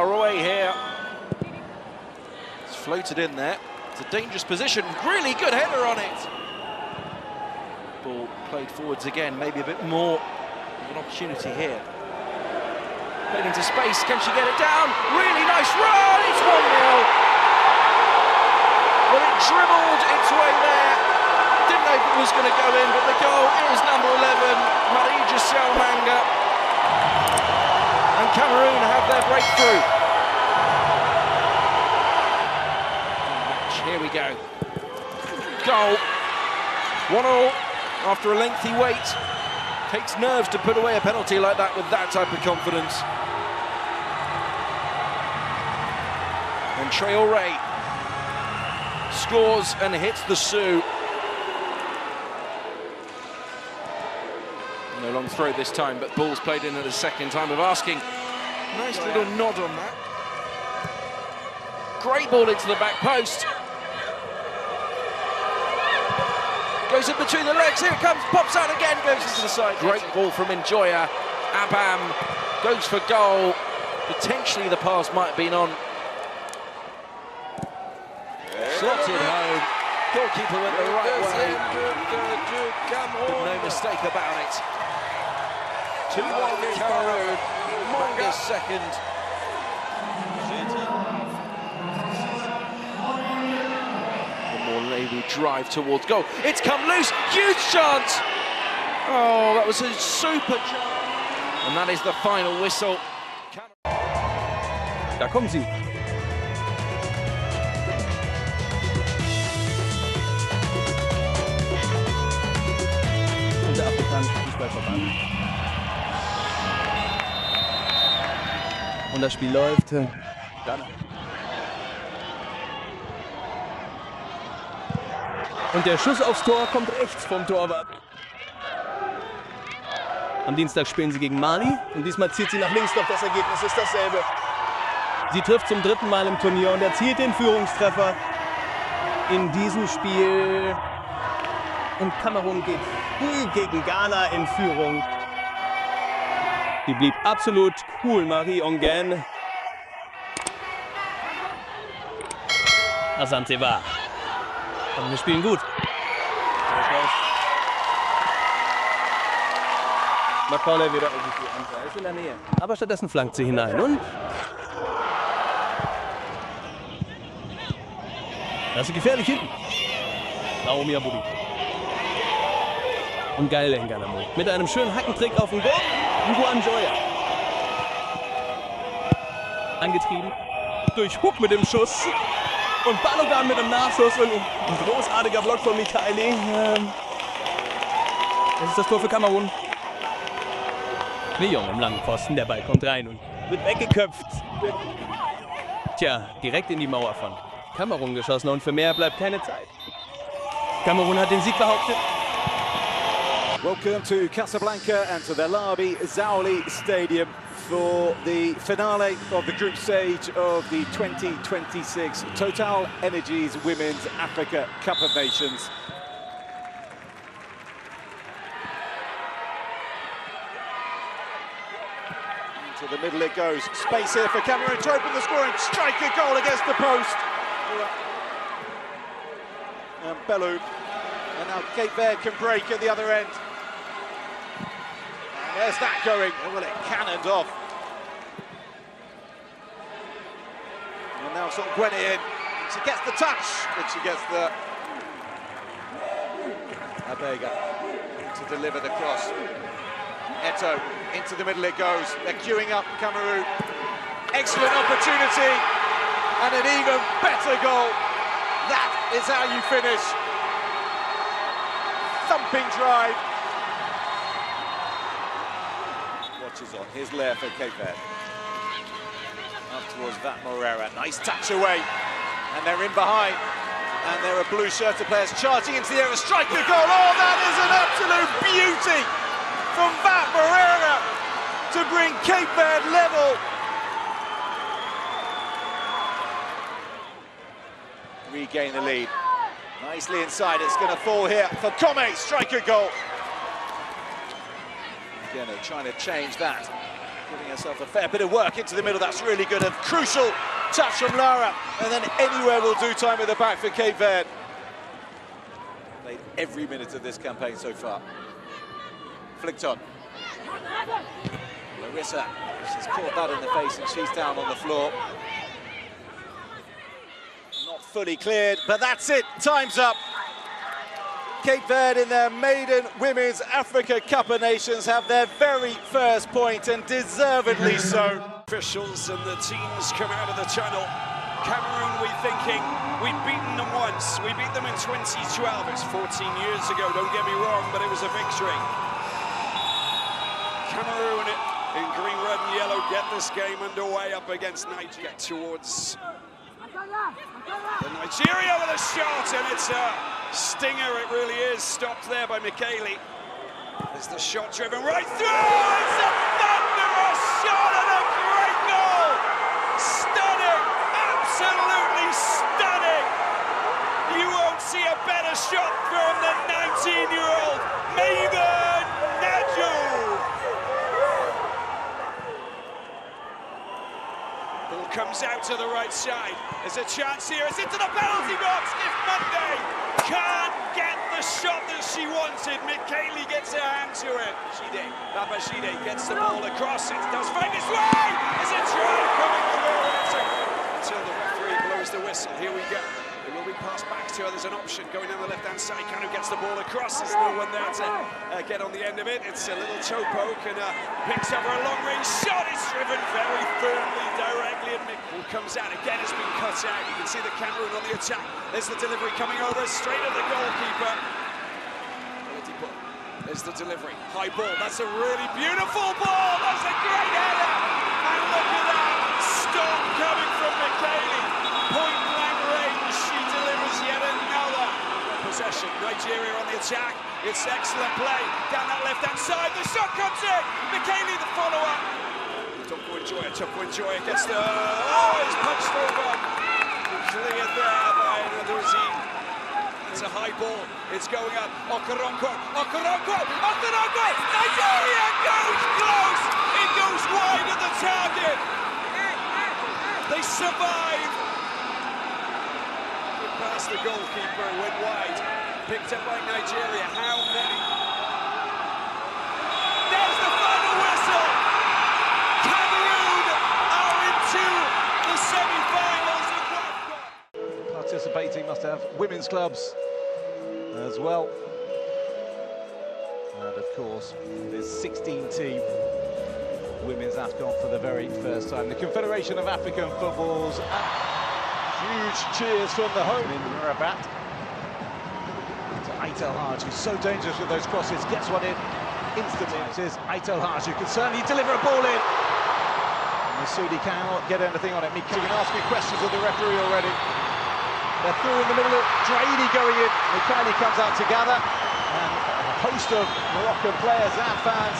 far away here. It's floated in there. It's a dangerous position. Really good header on it. Ball played forwards again. Maybe a bit more of an opportunity here. Played into space. Can she get it down? Really nice run. It's 1-0. Well, it dribbled its way there. Didn't know if it was going to go in, but the goal is number 11, Jusqu'à. And Cameroun have their breakthrough. Here we go. Goal. 1-0 after a lengthy wait. Takes nerves to put away a penalty like that with that type of confidence. And Traoré scores and hits the Sioux. No long throw this time, but ball's played in at the second time of asking. Nice little nod on that. Great ball into the back post. Goes in between the legs, here it comes, pops out again, goes into the side. Great ball from Enjoyer. Abam goes for goal. Potentially the pass might have been on. Slotted home. Goalkeeper went the right way. But no mistake about it. 2-1 Cameroun. Manga's second. Malawi drive towards goal. It's come loose. Huge chance. Oh, that was a super chance. And that is the final whistle. Da kommen sie. Und der afrikanische Fußballverband. Und das Spiel läuft. Und der Schuss aufs Tor kommt rechts vom Torwart. Am Dienstag spielen sie gegen Mali und diesmal zieht sie nach links, doch das Ergebnis ist dasselbe. Sie trifft zum 3. Mal im Turnier und erzielt den Führungstreffer in diesem Spiel. Und Kamerun geht früh gegen Ghana in Führung. Die blieb absolut cool, Marie Ongen. Asante war. Und wir spielen gut. Macaulay wieder irgendwie ist in der Nähe. Aber stattdessen flankt sie hinein. Und das ist gefährlich hinten. Naomi Abudi. Und geil Nganamui. Mit einem schönen Hackentrick auf den Boden. Nganjoya. Angetrieben. Durch Hook mit dem Schuss. Und Balogan mit dem Nachschuss und ein großartiger Block von Mikaeli. Das ist das Tor für Kamerun. Lyon im langen Pfosten, der Ball kommt rein und wird weggeköpft. Tja, direkt in die Mauer von Kamerun geschossen und für mehr bleibt keine Zeit. Kamerun hat den Sieg behauptet. Welcome to Casablanca and to the Larbi Zauli Stadium for the finale of the group stage of the 2026 Total Energies Women's Africa Cup of Nations. Into the middle it goes. Space here for Cameroun to open the scoring. Striker goal against the post. And Bellew. And now Cape Verde can break at the other end. Where's that going? Well, it cannoned off. And now Songwene in. She gets the touch, but she gets the Abega to deliver the cross. Eto into the middle it goes. They're queuing up Cameroun. Excellent opportunity and an even better goal. That is how you finish. Thumping drive. Watches on. Here's Leur for Cape Verde. Up towards Vat Morera. Nice touch away. And they're in behind. And there are blue-shirted players charging into the air. A striker goal. Oh, that is an absolute beauty from Vat Morera to bring Cape Verde level. Regain the lead. Nicely inside. It's going to fall here for Kome. Striker goal. Again, they're trying to change that Giving herself a fair bit of work into the middle. That's really good. A crucial touch from Lara. And then anywhere will do. Time at the back for Cape Verde. Played every minute of this campaign so far. Flicked on. Larissa, she's caught that in the face and she's down on the floor. Not fully cleared, but that's it. Time's up. Cape Verde in their maiden Women's Africa Cup of Nations have their very first point, and deservedly so. Officials and the teams come out of the tunnel. Cameroun, we're thinking, we've beaten them once. We beat them in 2012. It's 14 years ago, don't get me wrong, but it was a victory. Cameroun in green, red and yellow get this game underway up against Nigeria. Towards the Nigeria with a shot, and it's a stinger, it really is. Stopped there by Michaeli. There's the shot driven right through. It's a thunderous shot and a great goal. Stunning, absolutely stunning. You won't see a better shot from the 19-year-old Maven Naju. Ball comes out to the right side. There's a chance here. It's into the penalty box. If Monday can't get the shot that she wanted, Michaeli gets her hand to it. Baba Shide gets the ball across. It does find its way. There's a try coming through until the referee blows the whistle. Here we go. It will be passed back to her. There's an option going down the left-hand side. Kanu gets the ball across. There's no one there to get on the end of it. It's a little toe poke and picks up a long-range shot. It's driven very firmly, directly, and Mick comes out. Again, it's been cut out. You can see the Cameroun on the attack. There's the delivery coming over straight at the goalkeeper. There's the delivery. High ball. That's a really beautiful ball. That's a great header. And look at that. Stop coming from Michaeli. Point blank range. She delivers yet another. Possession. Nigeria on the attack. It's excellent play. Down that left-hand side. The shot comes in. Michaeli the follow-up. Toko Enjoy gets the... Oh, it's punched over. Cleared there by Naduzi. It's a high ball. It's going up. Okaronko. Nigeria goes close. It goes wide of the target. They survive. It passed the goalkeeper, went wide. Picked up by Nigeria. How many? There's the final whistle. Cameroun are into the semi-finals of AFCON. Participating must have women's clubs as well. And of course, there's 16-team women's AFCON for the very first time. The Confederation of African Footballs. Huge cheers from the home in Rabat. To Aitel Haj, who's so dangerous with those crosses, gets one in instantly. It is Aitel Haj, who can certainly deliver a ball in. Masoudi cannot get anything on it. Mika can ask me questions of the referee already. They're through in the middle of Draidi going in. Michaeli comes out to gather. And a host of Moroccan players and fans.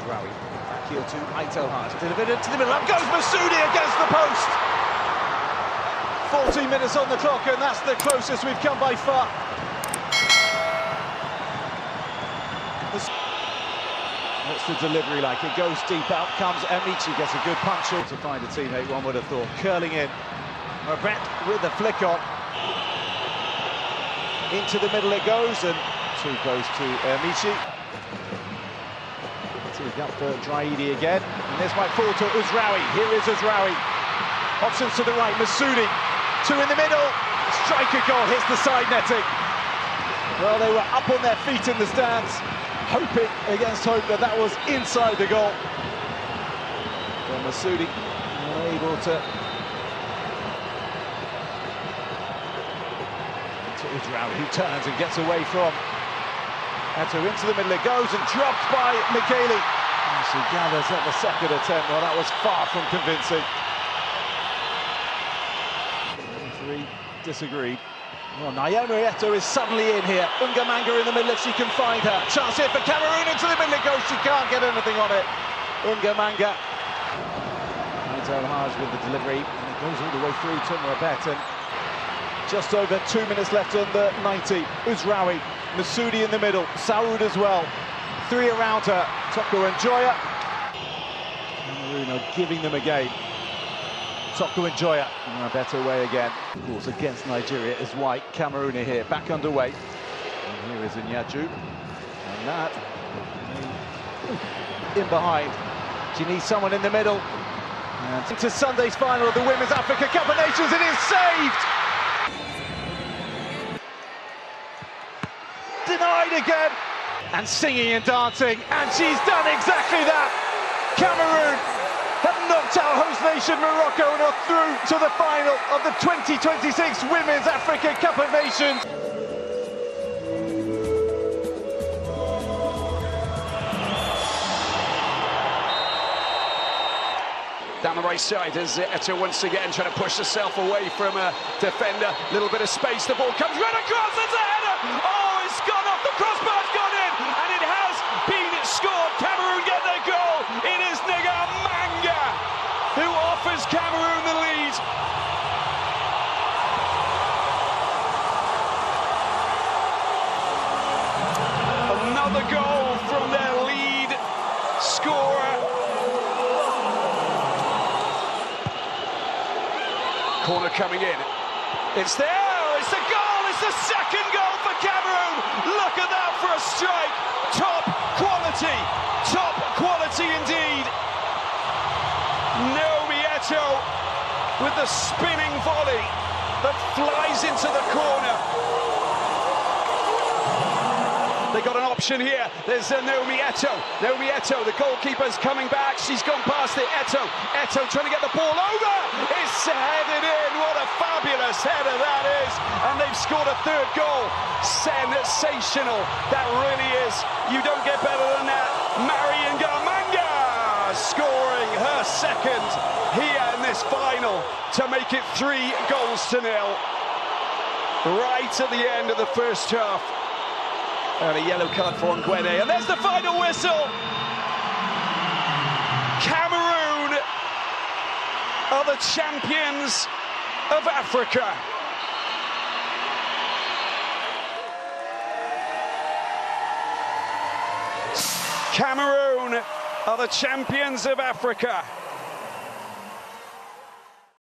Draoui, back heel to Aitel Haj. Delivered into the middle. Up goes Masoudi against the post. 14 minutes on the clock, and that's the closest we've come by far. What's the delivery like? It goes deep. Out comes Amici, gets a good punch in to find a teammate, one would have thought. Curling in. Rabat with the flick on. Into the middle it goes, and two goes to Amici. Teed up for Draidi again, and this might fall to Uzraoui. Here is Uzraoui. Options to the right, Masoudi. Two in the middle. Striker goal hits the side netting. Well, they were up on their feet in the stands, hoping against hope that that was inside the goal. Well, Masoudi unable to Uzraoui, who turns and gets away from Eto. Into the middle it goes and dropped by Michaeli. She gathers at the second attempt. Well, that was far from convincing. Referee disagreed. Well, Naomi Eto is suddenly in here. Ungamanga in the middle if she can find her. Chance here for Cameroun. Into the middle it goes. She can't get anything on it. Ungamanga. Aitel Haj with the delivery, and it goes all the way through to Rabat. And just over 2 minutes left on the 90. Uzraoui, Masoudi in the middle, Saoud as well. Three around her. Toko Enjoy. Cameroon are giving them a game. Toko Njoya in a better way again. Of course, against Nigeria is white. Cameroon are here, back underway. And here is Inyaju. And that in behind. She needs someone in the middle. And into Sunday's final of the Women's Africa Cup of Nations, it is saved! Denied again, and singing and dancing, and she's done exactly that. Cameroon have knocked out host nation Morocco and are through to the final of the 2026 Women's Africa Cup of Nations. Down the right side as Eto once again trying to push herself away from a defender. Little bit of space, the ball comes right across, it's a header! Oh, it's gone off, the crossbar, it's gone in, and it has been scored. Cameroon get their goal. It is Niga Manga who offers Cameroon the lead. Another goal from their lead scorer. Corner coming in. It's there. It's a goal. It's the second goal for Cameroon. Look at that for a strike. Top quality. Top quality indeed. Naomi Eto with the spinning volley that flies into the corner. They got an option here. There's Naomi Eto. Naomi Eto, the goalkeeper's coming back. She's gone past it. Eto trying to get the ball over. It's headed in. What a fabulous header that is. And they've scored a third goal. Sensational. That really is. You don't get better than that. Marion Gamanga scoring her second here in this final to make it 3-0. Right at the end of the first half. And a yellow card for Ngwene. And there's the final whistle. Cameroon are the champions of Africa. Cameroon are the champions of Africa.